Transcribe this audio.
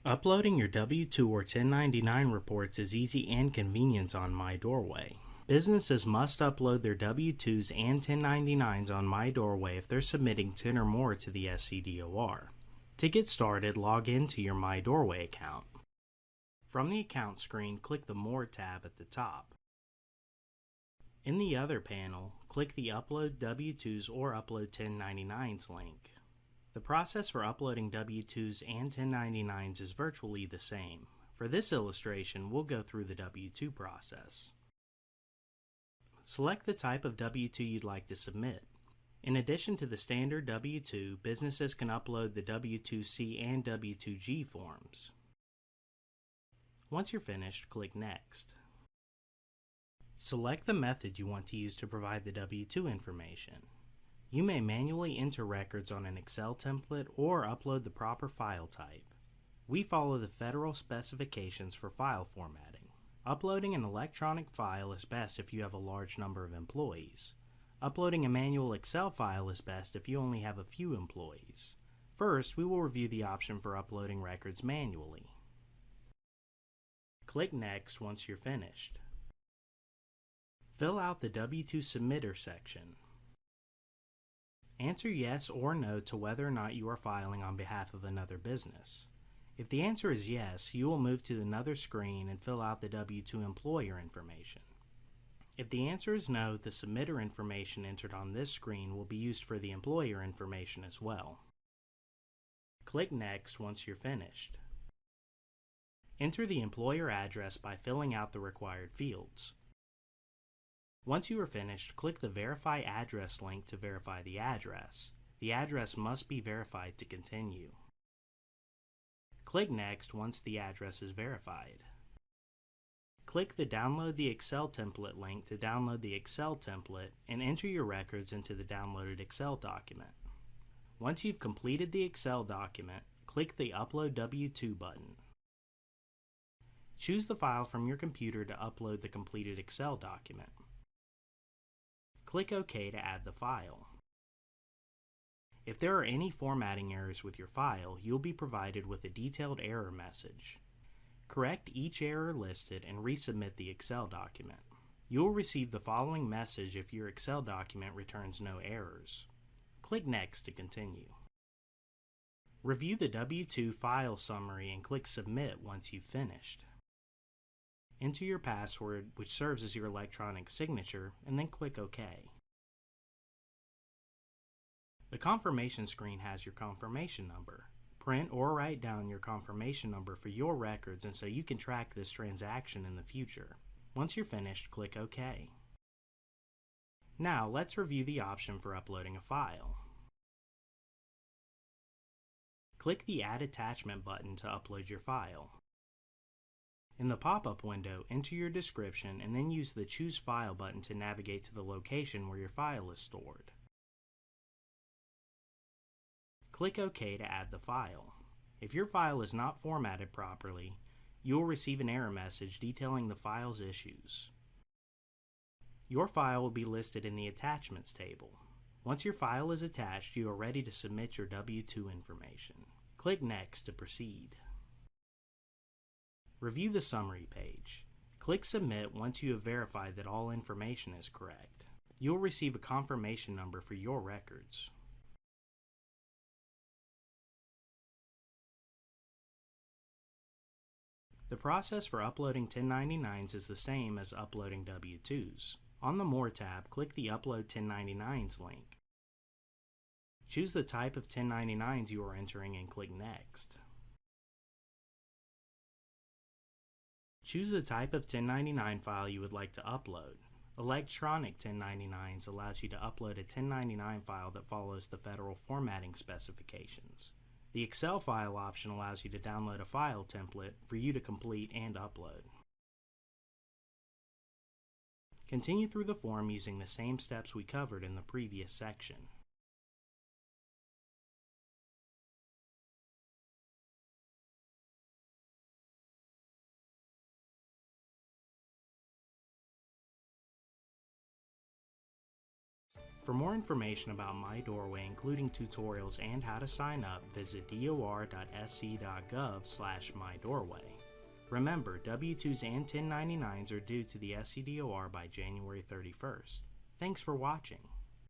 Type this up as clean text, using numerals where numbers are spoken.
Uploading your W-2 or 1099 reports is easy and convenient on MyDORWAY. Businesses must upload their W-2s and 1099s on MyDORWAY if they're submitting 10 or more to the SCDOR. To get started, log into your MyDORWAY account. From the account screen, click the More tab at the top. In the Other panel, click the Upload W-2s or Upload 1099s link. The process for uploading W-2s and 1099s is virtually the same. For this illustration, we'll go through the W-2 process. Select the type of W-2 you'd like to submit. In addition to the standard W-2, businesses can upload the W-2C and W-2G forms. Once you're finished, click Next. Select the method you want to use to provide the W-2 information. You may manually enter records on an Excel template or upload the proper file type. We follow the federal specifications for file formatting. Uploading an electronic file is best if you have a large number of employees. Uploading a manual Excel file is best if you only have a few employees. First, we will review the option for uploading records manually. Click Next once you're finished. Fill out the W-2 Submitter section. Answer yes or no to whether or not you are filing on behalf of another business. If the answer is yes, you will move to another screen and fill out the W-2 employer information. If the answer is no, the submitter information entered on this screen will be used for the employer information as well. Click Next once you're finished. Enter the employer address by filling out the required fields. Once you are finished, click the Verify Address link to verify the address. The address must be verified to continue. Click Next once the address is verified. Click the Download the Excel template link to download the Excel template and enter your records into the downloaded Excel document. Once you've completed the Excel document, click the Upload W-2 button. Choose the file from your computer to upload the completed Excel document. Click OK to add the file. If there are any formatting errors with your file, you'll be provided with a detailed error message. Correct each error listed and resubmit the Excel document. You will receive the following message if your Excel document returns no errors. Click Next to continue. Review the W-2 file summary and click Submit once you've finished. Enter your password, which serves as your electronic signature, and then click OK. The confirmation screen has your confirmation number. Print or write down your confirmation number for your records and so you can track this transaction in the future. Once you're finished, click OK. Now let's review the option for uploading a file. Click the Add Attachment button to upload your file. In the pop-up window, enter your description and then use the Choose File button to navigate to the location where your file is stored. Click OK to add the file. If your file is not formatted properly, you will receive an error message detailing the file's issues. Your file will be listed in the Attachments table. Once your file is attached, you are ready to submit your W-2 information. Click Next to proceed. Review the summary page. Click Submit once you have verified that all information is correct. You will receive a confirmation number for your records. The process for uploading 1099s is the same as uploading W-2s. On the More tab, click the Upload 1099s link. Choose the type of 1099s you are entering and click Next. Choose the type of 1099 file you would like to upload. Electronic 1099s allows you to upload a 1099 file that follows the federal formatting specifications. The Excel file option allows you to download a file template for you to complete and upload. Continue through the form using the same steps we covered in the previous section. For more information about MyDORWAY, including tutorials and how to sign up, visit dor.sc.gov/MyDORWAY. Remember, W-2s and 1099s are due to the SCDOR by January 31st. Thanks for watching.